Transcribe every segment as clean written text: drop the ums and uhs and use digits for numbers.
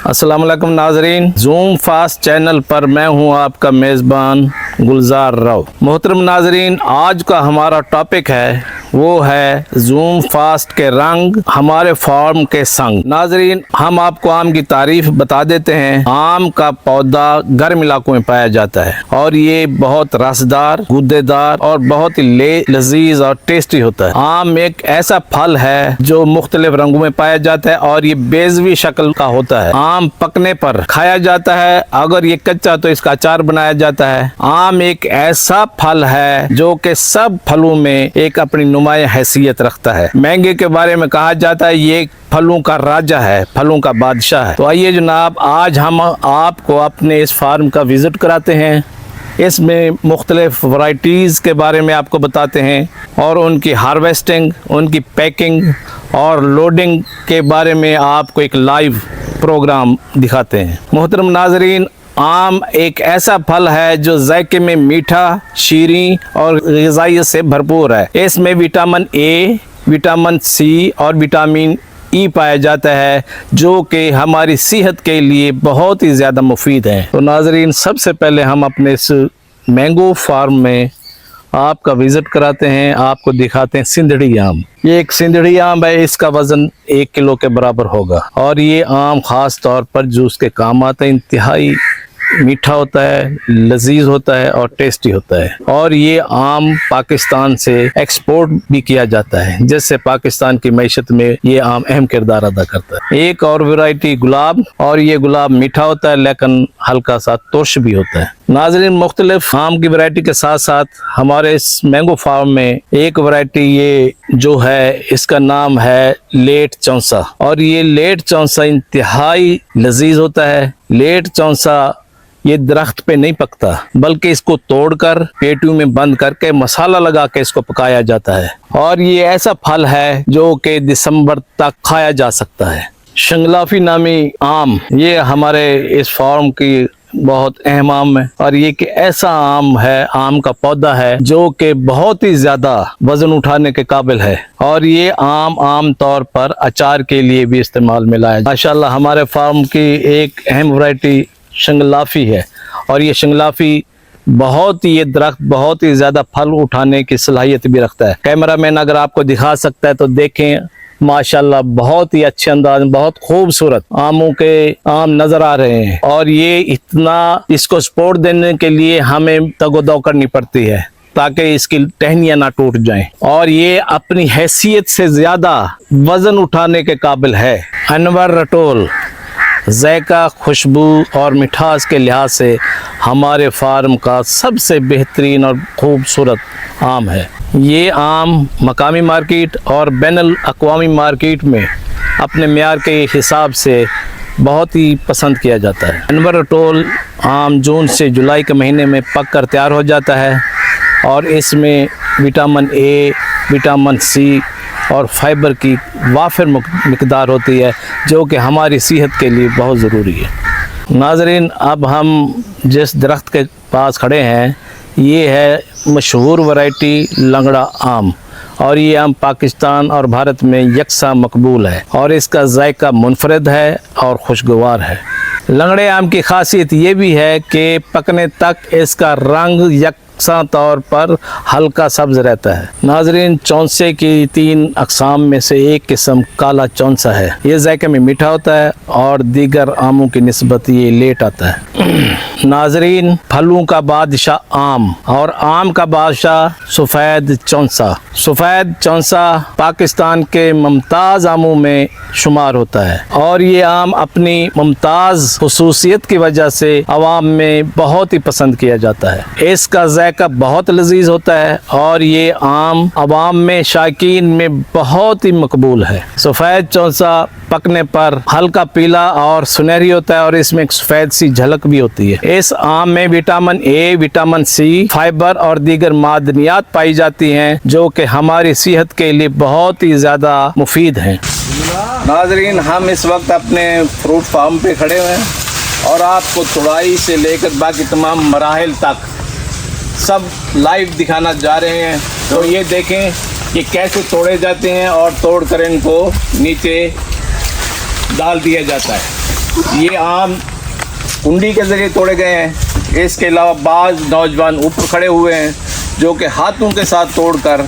अस्सलाम वालेकुम नाजरीन, जूम फास्ट चैनल पर मैं हूं आपका मेज़बान गुलजार राव। मोहतरम नाजरीन, आज का हमारा टॉपिक है वो है जूम फास्ट के रंग हमारे फार्म के संग। नाजरीन, हम आपको आम की तारीफ बता देते हैं। आम का पौधा गर्म इलाकों में पाया जाता है और ये बहुत रसदार, गूदेदार और बहुत ही लजीज और टेस्टी होता है। आम एक ऐसा फल है जो मुख्तलिफ रंगों में पाया जाता है और ये बेजवी शक्ल का होता है। आम पकने पर खाया जाता है, अगर ये कच्चा तो इसका अचार बनाया जाता है। आम एक ऐसा फल है जो कि सब फलों में एक अपनी नुमाया हैसियत रखता है। मैंगो के बारे में कहा जाता है ये फलों का राजा है, फलों का बादशाह है। तो आइए जनाब, आज हम आपको अपने इस फार्म का विजिट कराते हैं। इसमें मुख्तलिफ वैरायटीज़ के बारे में आपको बताते हैं और उनकी हार्वेस्टिंग, उनकी पैकिंग और लोडिंग के बारे में आपको एक लाइव प्रोग्राम दिखाते हैं। मोहतरम नाजरीन, आम एक ऐसा फल है जो जायके में मीठा, शीरीं और ग़िज़ाइयत से भरपूर है। इसमें विटामिन ए, विटामिन सी और विटामिन ई पाया जाता है जो कि हमारी सेहत के लिए बहुत ही ज़्यादा मुफीद है। तो नाजरीन, सबसे पहले हम अपने इस मैंगो फार्म में आपका विज़िट कराते हैं, आपको दिखाते हैं सिंधड़ी आम। ये एक सिंधड़ी आम है, इसका वज़न 1 किलो के बराबर होगा और ये आम ख़ास तौर पर जूस के काम आता है। इंतहाई मीठा होता है, लजीज होता है और टेस्टी होता है। और ये आम पाकिस्तान से एक्सपोर्ट भी किया जाता है, जिससे पाकिस्तान की मैशत में ये आम अहम किरदार अदा करता है। एक और वैरायटी गुलाब, और ये गुलाब मीठा होता है लेकिन हल्का सा तुर्श भी होता है। नाज़रीन, मुख्तलिफ आम की वैरायटी के साथ साथ हमारे इस मैंगो फार्म में एक वैरायटी ये जो है, इसका नाम है लेट चौंसा। और ये लेट चौंसा इंतहाई लजीज होता है। लेट चौंसा ये दरख्त पे नहीं पकता, बल्कि इसको तोड़कर पेटियों में बंद करके मसाला लगा के इसको पकाया जाता है। और ये ऐसा फल है जो कि दिसंबर तक खाया जा सकता है। शंगलाफी नामी आम, ये हमारे इस फार्म की बहुत अहम आम है और ये कि ऐसा आम है, आम का पौधा है जो कि बहुत ही ज्यादा वजन उठाने के काबिल है। और ये आम तौर पर अचार के लिए भी इस्तेमाल में लाया। माशाल्लाह, हमारे फार्म की एक अहम वैरायटी शंगलाफी है और ये शंगलाफी बहुत ही, ये दरख्त बहुत ही ज्यादा फल उठाने की सलाहियत भी रखता है। कैमरामैन अगर आपको दिखा सकता है तो देखें, माशाल्लाह बहुत ही अच्छे अंदाज, बहुत खूबसूरत आमों के आम नजर आ रहे हैं। और ये इतना, इसको सपोर्ट देने के लिए हमें तगोदो करनी पड़ती है ताकि इसकी टहनियां ना टूट जाएं। और ये अपनी हैसियत से ज्यादा वजन उठाने के काबिल है। अनवर रटोल जायका, खुशबू और मिठास के लिहाज से हमारे फार्म का सबसे बेहतरीन और खूबसूरत आम है। ये आम मकामी मार्केट और बैनुल अक़वामी मार्केट में अपने मेयार के हिसाब से बहुत ही पसंद किया जाता है। अनवर रटोल आम जून से जुलाई के महीने में पक कर तैयार हो जाता है और इसमें विटामिन ए, विटामिन सी और फाइबर की वाफिर मिकदार होती है जो कि हमारी सेहत के लिए बहुत ज़रूरी है। नाजरीन, अब हम जिस दरख्त के पास खड़े हैं ये है मशहूर वैरायटी लंगड़ा आम। और ये आम पाकिस्तान और भारत में यकसा मकबूल है और इसका जायका मुनफरद है और खुशगवार है। लंगड़े आम की खासियत ये भी है कि पकने तक इसका रंग यकसा तौर पर हल्का सब्ज रहता है। नाजरीन, चौंसे की 3 अक़साम में से एक किस्म काला चौंसा है। ये जायके में मीठा होता है और दीगर आमों की निस्बत ये लेट आता है। नाजरीन, फलों का बादशाह आम और आम का बादशाह सफ़ेद चौंसा। सफ़ेद चौंसा पाकिस्तान के मुमताज़ आमों में शुमार होता है और ये आम अपनी मुमताज़ खुसूसियत की वजह से अवाम में बहुत ही पसंद किया जाता है। इसका जायका बहुत लजीज होता है और ये आम अवाम में, शायकीन में बहुत ही मकबूल है। सफ़ेद चौंसा पकने पर हल्का पीला और सुनहरी होता है और इसमें एक सफ़ेद सी झलक भी होती है। इस आम में vitamin A, vitamin C, fibre और दीगर मादनियात पाई जाती हैं जो कि हमारी सेहत के लिए बहुत ही ज़्यादा मुफीद हैं। नाजरीन, हम इस वक्त अपने फ्रूट फार्म पे खड़े हुए हैं और आपको तुड़ाई से लेकर बाकी तमाम मराहिल तक सब लाइव दिखाना जा रहे हैं। तो ये देखें कि कैसे तोड़े जाते हैं और तोड़ कर इनको नीचे डाल दिया जाता है। ये आम कुंडी के ज़रिए तोड़े गए हैं। इसके अलावा बाज़ नौजवान ऊपर खड़े हुए हैं जो कि हाथों के साथ तोड़कर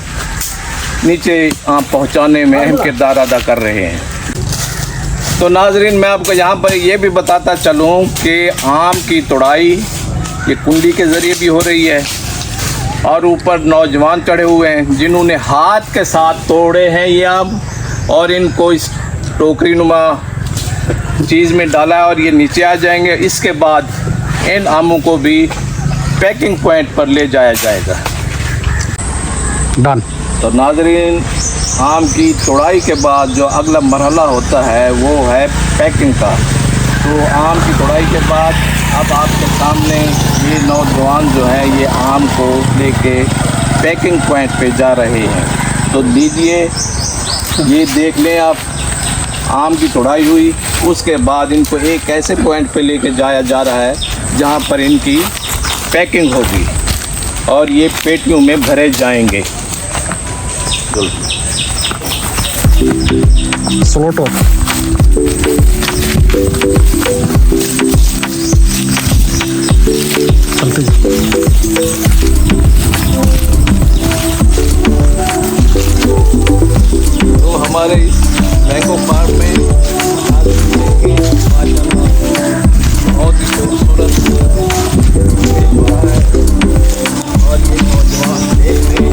नीचे आम पहुंचाने में अहम किरदार अदा कर रहे हैं। तो नाजरीन, मैं आपको यहाँ पर ये भी बताता चलूँ कि आम की तोड़ाई ये कुंडी के ज़रिए भी हो रही है और ऊपर नौजवान चढ़े हुए हैं जिन्होंने हाथ के साथ तोड़े हैं ये आम और इनको इस टोकरी नुमा चीज़ में डाला है और ये नीचे आ जाएंगे। इसके बाद इन आमों को भी पैकिंग पॉइंट पर ले जाया जाएगा। डन। तो नाजरीन, आम की तोड़ाई के बाद जो अगला मरहला होता है वो है पैकिंग का। तो आम की तोड़ाई के बाद अब आपके सामने ये नौजवान जो है ये आम को लेके पैकिंग पॉइंट पे जा रहे हैं। तो लीजिए ये देख लें आप, आम की तोड़ाई हुई, उसके बाद इनको एक ऐसे पॉइंट पे लेके जाया जा रहा है जहाँ पर इनकी पैकिंग होगी और ये पेटियों में भरे जाएंगे। स्लोटो चलते तो हमारे मैंगो फार्म में बहुत ही खूबसूरत और ये नौजवान देख रहे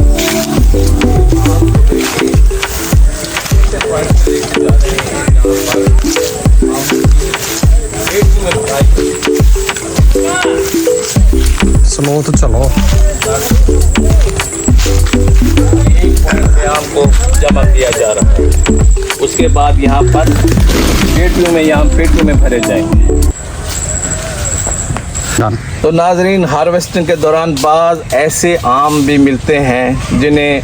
स्लो तो चलो। एक पॉइंट पे आम को जमा किया जा रहा है। उसके बाद यहाँ पर पेटियों में भरे जाएंगे। तो नाजरीन, हार्वेस्टिंग के दौरान बाज़ ऐसे आम भी मिलते हैं जिन्हें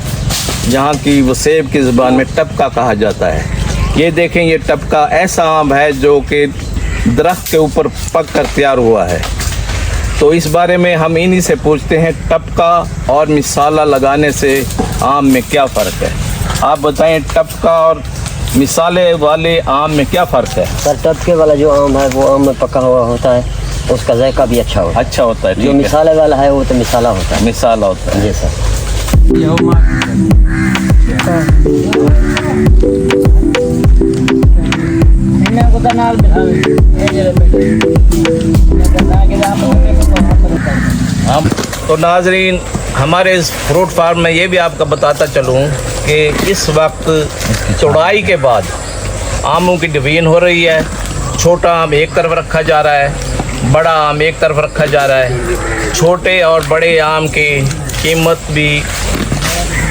जहाँ की वो सेब की ज़ुबान में टपका कहा जाता है। ये देखें, ये टपका ऐसा आम है जो कि दरख्त के ऊपर पक कर तैयार हुआ है। तो इस बारे में हम इन्हीं से पूछते हैं, टपका और मिसाला लगाने से आम में क्या फ़र्क है? आप बताएं, टपका और मिसाले वाले आम में क्या फ़र्क है? सर, टपके वाला जो आम है वो आम में पका हुआ होता है, उसका जायका भी अच्छा होता है। जो मिसाले वाला है वो तो मिसाला होता है। मिसाला होता है। जी सर। हम तो नाजरीन, हमारे इस फ्रूट फार्म में ये भी आपको बताता चलूँ कि इस वक्त तोड़ाई के बाद आमों की डिवीजन हो रही है। छोटा आम एक तरफ रखा जा रहा है, बड़ा आम एक तरफ रखा जा रहा है। छोटे और बड़े आम की कीमत भी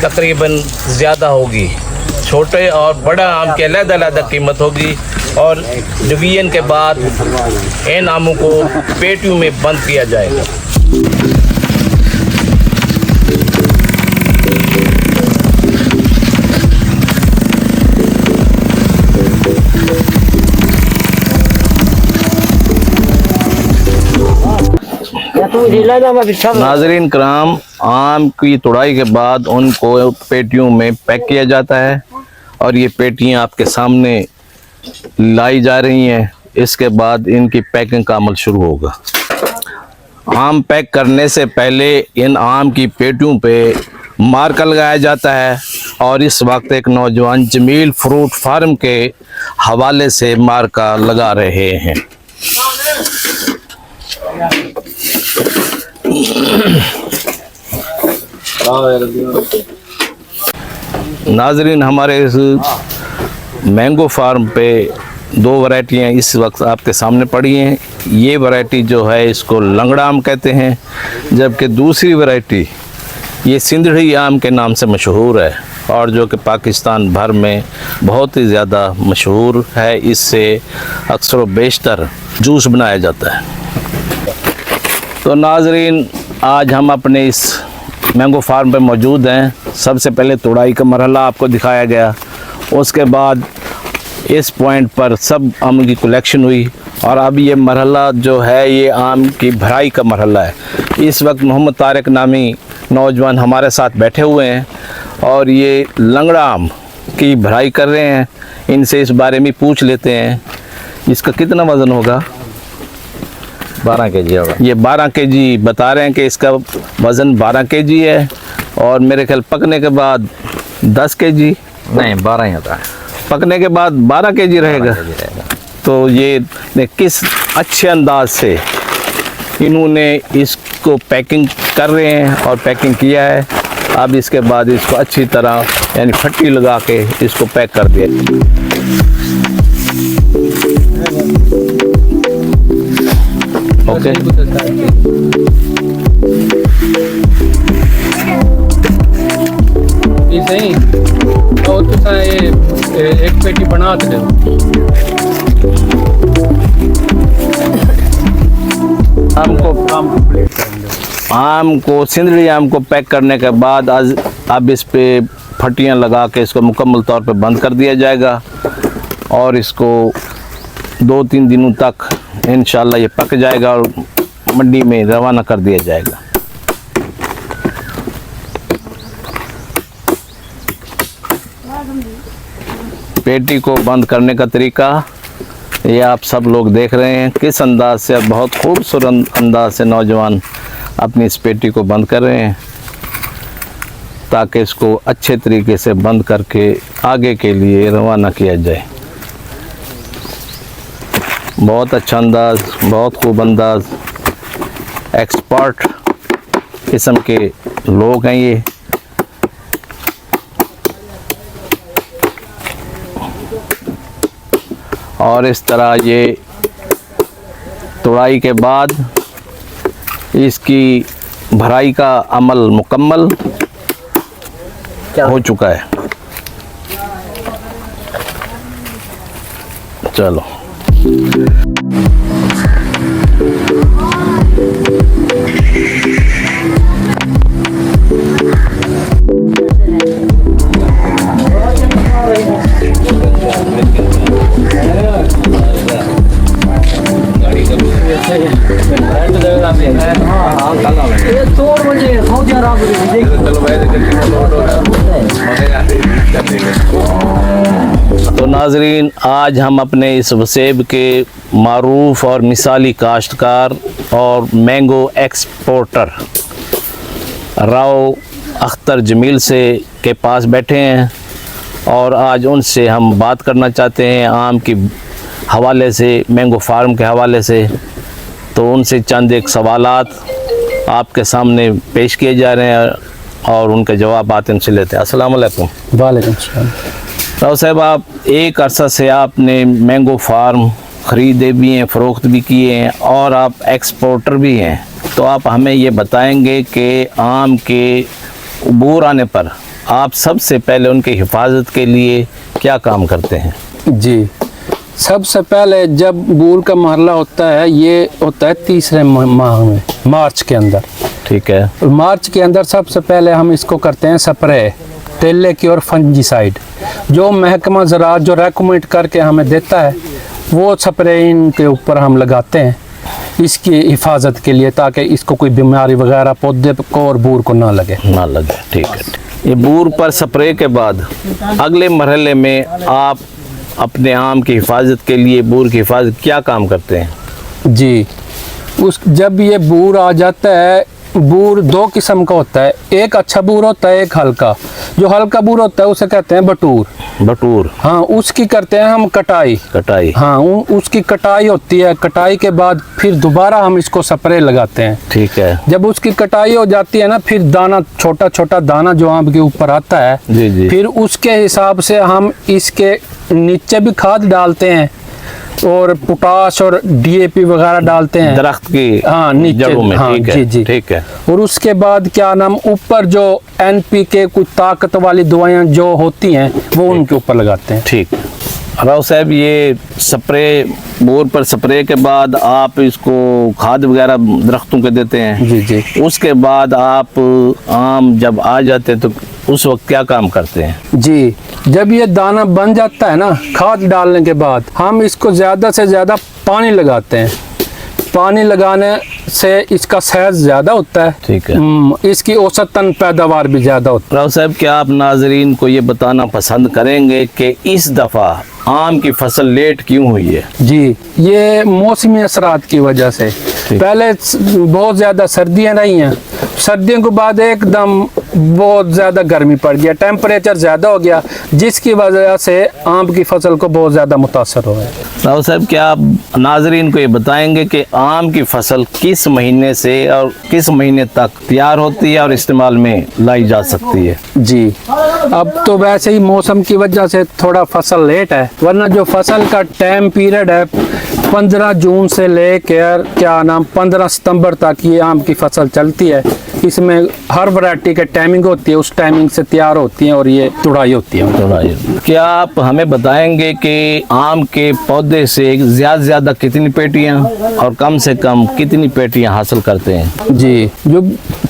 तकरीबन ज़्यादा होगी। छोटे और बड़ा आम की अलग-अलग कीमत होगी और डिवीजन के बाद इन आमों को पेटियों में बंद किया जाएगा। नाजरीन कराम, आम की तोड़ाई के बाद उनको पेटियों में पैक किया जाता है और ये पेटियां आपके सामने लाई जा रही हैं। इसके बाद इनकी पैकिंग का अमल शुरू होगा। आम पैक करने से पहले इन आम की पेटियों पे मार्कर लगाया जाता है और इस वक्त एक नौजवान जमील फ्रूट फार्म के हवाले से मार्का लगा रहे हैं। नाजरीन, हमारे इस मैंगो फार्म पे दो वैरायटियाँ इस वक्त आपके सामने पड़ी हैं। ये वैरायटी जो है इसको लंगड़ा आम कहते हैं, जबकि दूसरी वैरायटी ये सिंधड़ी आम के नाम से मशहूर है और जो कि पाकिस्तान भर में बहुत ही ज़्यादा मशहूर है। इससे अक्सर व बेशतर जूस बनाया जाता है। तो नाजरीन, आज हम अपने इस मैंगो फार्म पे मौजूद हैं। सबसे पहले तोड़ाई का मरहला आपको दिखाया गया, उसके बाद इस पॉइंट पर सब आम की कलेक्शन हुई और अब ये मरहला जो है ये आम की भराई का मरहला है। इस वक्त मोहम्मद तारिक नामी नौजवान हमारे साथ बैठे हुए हैं और ये लंगड़ा आम की भराई कर रहे हैं। इनसे इस बारे में पूछ लेते हैं इसका कितना वजन होगा? 12 kg होगा। ये 12 केजी बता रहे हैं कि इसका वज़न 12 केजी है, और मेरे ख्याल पकने के बाद 10 केजी, नहीं 12 ही होता है। पकने के बाद 12 केजी रहेगा। 12 kg रहेगा। तो ये किस अच्छे अंदाज से इन्होंने इसको पैकिंग कर रहे हैं और पैकिंग किया है। अब इसके बाद इसको अच्छी तरह यानी फट्टी लगा के इसको पैक कर दिया। ओके, सही और तो एक पेटी बना दे। आम को सिंदड़ी आम को पैक करने के बाद अब इस पे फटियां लगा के इसको मुकम्मल तौर पे बंद कर दिया जाएगा, और इसको 2-3 दिनों तक इंशाल्लाह ये पक जाएगा और मंडी में रवाना कर दिया जाएगा। पेटी को बंद करने का तरीका ये आप सब लोग देख रहे हैं, किस अंदाज से, बहुत खूबसूरत अंदाज से नौजवान अपनी इस पेटी को बंद कर रहे हैं, ताकि इसको अच्छे तरीके से बंद करके आगे के लिए रवाना किया जाए। बहुत अच्छा अंदाज, बहुत खूब अंदाज, एक्सपर्ट किस्म के लोग हैं ये। और इस तरह ये तोड़ाई के बाद इसकी भराई का अमल मुकम्मल हो चुका है। चलो तो नाजरीन, आज हम अपने इस वसेब के मारूफ और मिसाली काश्तकार और मैंगो एक्सपोर्टर राव अख्तर जमील से के पास बैठे हैं, और आज उनसे हम बात करना चाहते हैं आम की हवाले से, मैंगो फार्म के हवाले से। तो उनसे चंद एक सवालात आपके सामने पेश किए जा रहे हैं और उनके जवाब उनसे लेते हैं। अस्सलाम वालेकुम। वालेकुम सलाम। राव साहब, आप एक अरसा से आपने मैंगो फार्म ख़रीदे भी हैं, फ़रोख्त भी किए हैं, और आप एक्सपोर्टर भी हैं। तो आप हमें ये बताएंगे कि आम के उबूर आने पर आप सबसे पहले उनकी हिफाजत के लिए क्या काम करते हैं? जी, सबसे पहले जब बूर का मरहला होता है, ये होता है तीसरे माह में, मार्च के अंदर। ठीक है। मार्च के अंदर सबसे पहले हम इसको करते हैं स्प्रे तेले की और फंजीसाइड, जो महकमा ज़राअत जो रेकमेंड करके हमें देता है, वो स्प्रे इनके ऊपर हम लगाते हैं इसकी हिफाजत के लिए, ताकि इसको कोई बीमारी वगैरह पौधे को और बूर को ना लगे। ठीक है। ये बूर पर स्प्रे के बाद अगले मरहले में आप अपने आम की हिफाजत के लिए, बूर की हिफाजत क्या काम करते हैं? जी, जब ये बूर आ जाता है, बूर 2 किस्म का होता है, एक अच्छा बूर होता है, एक हल्का। जो हल्का बूर होता है उसे कहते हैं बटूर। हाँ, उसकी करते हैं हम कटाई। हाँ, उसकी कटाई होती है। कटाई के बाद फिर दोबारा हम इसको स्प्रे लगाते हैं। ठीक है। जब उसकी कटाई हो जाती है ना, फिर दाना, छोटा छोटा दाना जो आम के ऊपर आता है, जी। फिर उसके हिसाब से हम इसके नीचे भी खाद डालते हैं और पोटाश और DAP वगैरह डालते हैं दरख्त की नीचे जड़ों में। हाँ, ठीक है, जी। ठीक है। और उसके बाद क्या नाम, ऊपर जो NPK कुछ ताकत वाली दवाइयाँ जो होती हैं वो उनके ऊपर लगाते हैं। ठीक। राव साहब, ये स्प्रे, बोर पर स्प्रे के बाद आप इसको खाद वगैरह दरख्तों के देते हैं? जी। उसके बाद आप आम जब आ जाते हैं तो उस वक्त क्या काम करते हैं? जी, जब ये दाना बन जाता है ना, खाद डालने के बाद हम इसको ज़्यादा से ज़्यादा पानी लगाते हैं। पानी लगाने से इसका सेहत ज़्यादा होता है। ठीक है। इसकी औसतन पैदावार भी ज़्यादा होती है। राव साहब, क्या आप नाजरीन को ये बताना पसंद करेंगे कि इस दफ़ा आम की फसल लेट क्यों हुई है? जी, ये मौसमी असरात की वजह से। पहले बहुत ज़्यादा सर्दियाँ रही हैं, सर्दियों के बाद एकदम बहुत ज़्यादा गर्मी पड़ गया, टेम्परेचर ज़्यादा हो गया, जिसकी वजह से आम की फसल को बहुत ज़्यादा मुतासर हुआ है। राव साहब, क्या आप नाजरीन को ये बताएंगे कि आम की फसल किस महीने से और किस महीने तक तैयार होती है और इस्तेमाल में लाई जा सकती है? जी, अब तो वैसे ही मौसम की वजह से थोड़ा फसल लेट है, वरना जो फसल का टाइम पीरियड है 15 जून से लेकर 15 सितंबर तक ये आम की फसल चलती है। इसमें हर वैरायटी के टाइमिंग होती है, उस टाइमिंग से तैयार होती है और ये तुड़ाई होती है। क्या आप हमें बताएंगे कि आम के पौधे से ज्यादा कितनी पेटियां और कम से कम कितनी पेटियां हासिल करते हैं? जी, जो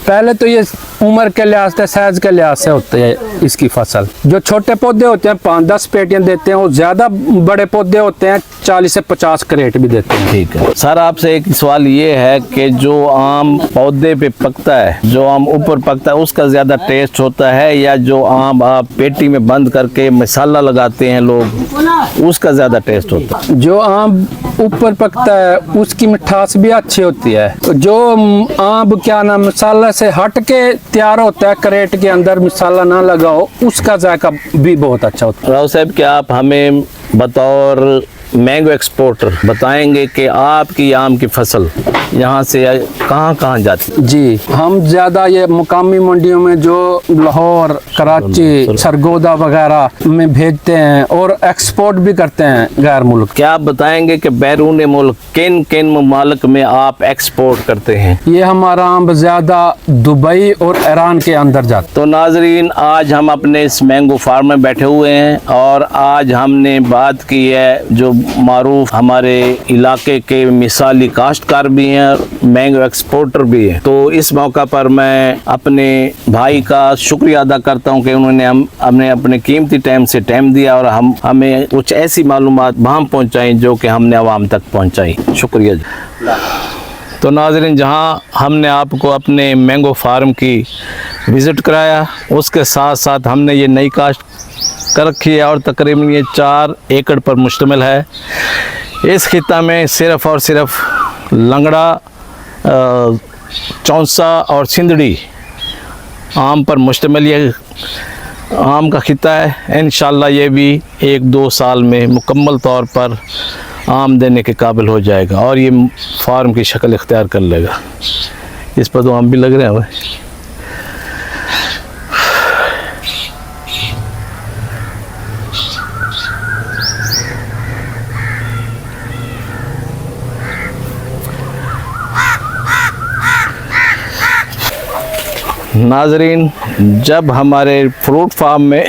पहले तो ये उम्र के लिहाज से, साइज के लिहाज से होते हैं इसकी फसल। जो छोटे पौधे होते हैं 5-10 पेटियां देते हैं, और ज्यादा बड़े पौधे होते हैं 40 से 50 क्रेट भी देते हैं। ठीक है सर, आपसे एक सवाल ये है कि जो आम पौधे पे पकता है, जो आम ऊपर पकता है, उसका ज्यादा टेस्ट होता है, या जो आम आप पेटी में बंद करके मसाला लगाते हैं लोग, उसका ज्यादा टेस्ट होता है? जो आम ऊपर पकता है उसकी मिठास भी अच्छी होती है। जो आम मसाला से हट के तैयार होता है, क्रेट के अंदर मसाला ना लगाओ, उसका जायका भी बहुत अच्छा होता है। राव साहब, क्या आप हमें बतौर मैंगो एक्सपोर्टर बताएंगे कि आपकी आम की फसल यहाँ से कहाँ जाती है? जी, हम ज़्यादा ये मुकामी मंडियों में जो लाहौर, कराची, सरगोदा वगैरह में भेजते हैं और एक्सपोर्ट भी करते हैं गैर मुल्क। क्या आप बताएंगे कि बैरून मुल्क किन किन ममालिक में आप एक्सपोर्ट करते हैं? ये हमारा आम ज़्यादा दुबई और ईरान के अंदर जाता है। तो नाजरीन, आज हम अपने इस मैंगो फार्म में बैठे हुए हैं और आज हमने बात की है जो मारूफ हमारे इलाके के मिसाली काश्तकार भी हैं, मैंगो एक्सपोर्टर भी हैं। तो इस मौका पर मैं अपने भाई का शुक्रिया अदा करता हूं कि उन्होंने हमने अपने कीमती टाइम से टाइम दिया और हमें कुछ ऐसी मालूमात वहाँ पहुँचाई जो कि हमने आवाम तक पहुँचाई। शुक्रिया जी। तो नाज़रीन, जहाँ हमने आपको अपने मैंगो फार्म की विज़िट कराया, उसके साथ साथ हमने ये नई काश्त कर रखी है और तकरीबन ये 4 एकड़ पर मुश्तमिल है। इस खिता में सिर्फ़ और सिर्फ लंगड़ा, चौंसा और सिंदड़ी आम पर मुश्तमिल ये आम का खिता है। इंशाल्लाह ये भी 1-2 साल में मुकम्मल तौर पर आम देने के काबिल हो जाएगा और ये फार्म की शक्ल इख्तियार कर लेगा। इस पर तो आम भी लग रहे हैं भाई। नाजरीन, जब हमारे फ्रूट फार्म में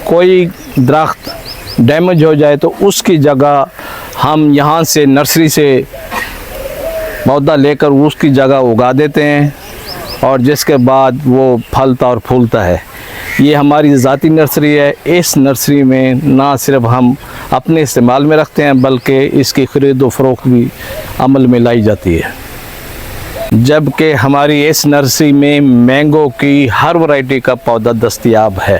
कोई दरख्त डैमेज हो जाए तो उसकी जगह हम यहाँ से नर्सरी से पौधा लेकर उसकी जगह उगा देते हैं और जिसके बाद वो फलता और फूलता है। ये हमारी ज़ाती नर्सरी है। इस नर्सरी में ना सिर्फ हम अपने इस्तेमाल में रखते हैं बल्कि इसकी ख़रीद व फ़रोख्त भी अमल में लाई जाती है। जबकि हमारी इस नर्सरी में मैंगो की हर वैरायटी का पौधा दस्तयाब है।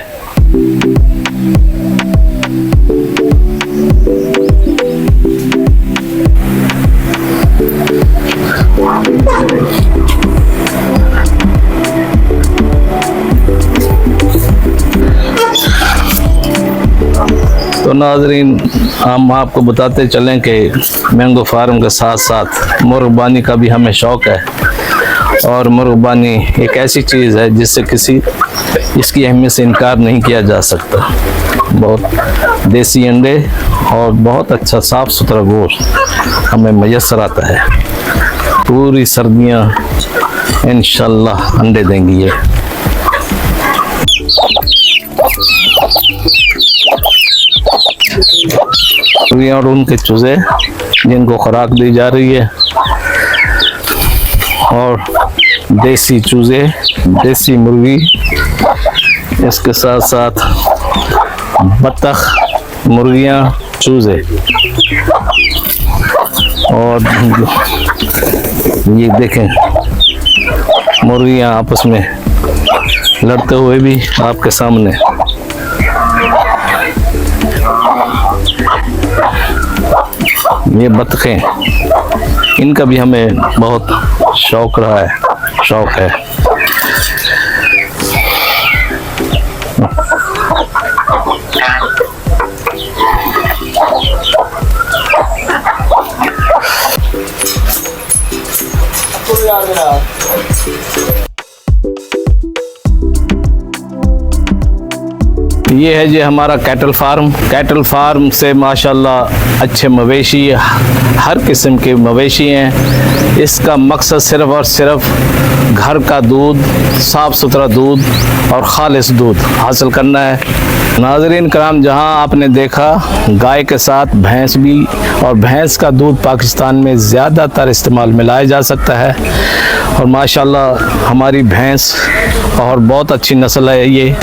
तो नाज़रीन, हम आपको बताते चलें कि मैंगो फार्म के साथ साथ मुर्गबानी का भी हमें शौक़ है और मुर्गबानी एक ऐसी चीज़ है जिससे इसकी अहमियत से इनकार नहीं किया जा सकता। बहुत देसी अंडे और बहुत अच्छा साफ़ सुथरा गोश्त हमें मैसर आता है। पूरी सर्दियाँ इंशाल्लाह अंडे देंगी ये। और उनके चूजे जिनको खुराक दी जा रही है और देसी चूजे, देसी मुर्गी, इसके साथ साथ बत्तख, मुर्गियाँ, चूजे और ये देखें मुर्गियाँ आपस में लड़ते हुए भी आपके सामने। ये बतखें, इनका भी हमें बहुत शौक रहा है, शौक है। ये है जी हमारा कैटल फार्म। कैटल फार्म से माशाल्लाह अच्छे मवेशी, हर किस्म के मवेशी हैं। इसका मकसद सिर्फ़ और सिर्फ घर का दूध, साफ़ सुथरा दूध और ख़ालिस दूध हासिल करना है। नाज़रीन कराम, जहां आपने देखा गाय के साथ भैंस भी, और भैंस का दूध पाकिस्तान में ज़्यादातर इस्तेमाल में लाया जा सकता है। और माशाल्लाह हमारी भैंस और बहुत अच्छी नस्ल है ये।